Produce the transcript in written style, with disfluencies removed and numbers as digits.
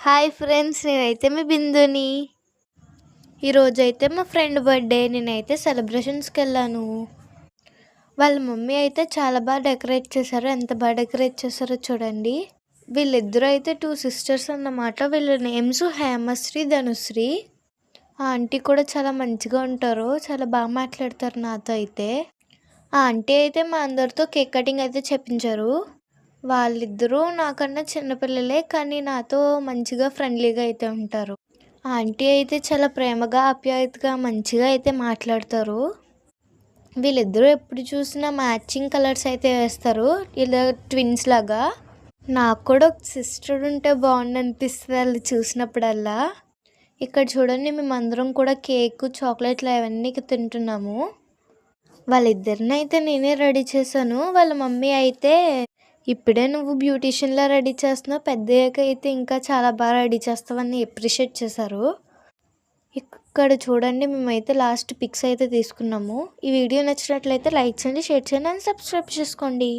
Hi friends, నేనైతే మీ బిందుని. ఈరోజైతే మా ఫ్రెండ్ బర్త్డే. నేనైతే సెలబ్రేషన్స్కి వెళ్ళాను. వాళ్ళ మమ్మీ అయితే చాలా బాగా డెకరేట్ చేశారు. ఎంత బాగా డెకరేట్ చేశారో చూడండి. వీళ్ళిద్దరూ అయితే 2 సిస్టర్స్ అన్నమాట. వీళ్ళ నేమ్స్ హేమశ్రీ, ధనుశ్రీ. ఆ ఆంటీ కూడా చాలా మంచిగా ఉంటారు. చాలా బాగా మాట్లాడతారు నాతో అయితే. ఆ ఆంటీ అయితే మా అందరితో కేక్ కటింగ్ అయితే చెప్పించారు. వాళ్ళిద్దరూ నాకన్నా చిన్నపిల్లలే, కానీ నాతో మంచిగా ఫ్రెండ్లీగా అయితే ఉంటారు. ఆంటీ అయితే చాలా ప్రేమగా, ఆప్యాయతగా, మంచిగా అయితే మాట్లాడతారు. వీళ్ళిద్దరూ ఎప్పుడు చూసినా మ్యాచింగ్ కలర్స్ అయితే వేస్తారు, ఇలా ట్విన్స్ లాగా. నాకు కూడా ఒక సిస్టర్ ఉంటే బాగుండు అనిపిస్తుంది వాళ్ళు చూసినప్పుడల్లా. ఇక్కడ చూడండి, మేమందరం కూడా కేక్, చాక్లెట్లు అవన్నీ తింటున్నాము. వాళ్ళిద్దరిని అయితే నేనే రెడీ చేశాను. వాళ్ళ మమ్మీ అయితే, ఇప్పుడే నువ్వు బ్యూటీషియన్లా రెడీ చేస్తున్నావు, పెద్దయ్యాక అయితే ఇంకా చాలా బాగా రెడీ చేస్తావని అప్రిషియేట్ చేశారు. ఇక్కడ చూడండి, మేమైతే లాస్ట్ పిక్స్ అయితే తీసుకున్నాము. ఈ వీడియో నచ్చినట్లయితే లైక్ చేయండి, షేర్ చేయండి అండ్ సబ్స్క్రైబ్ చేసుకోండి.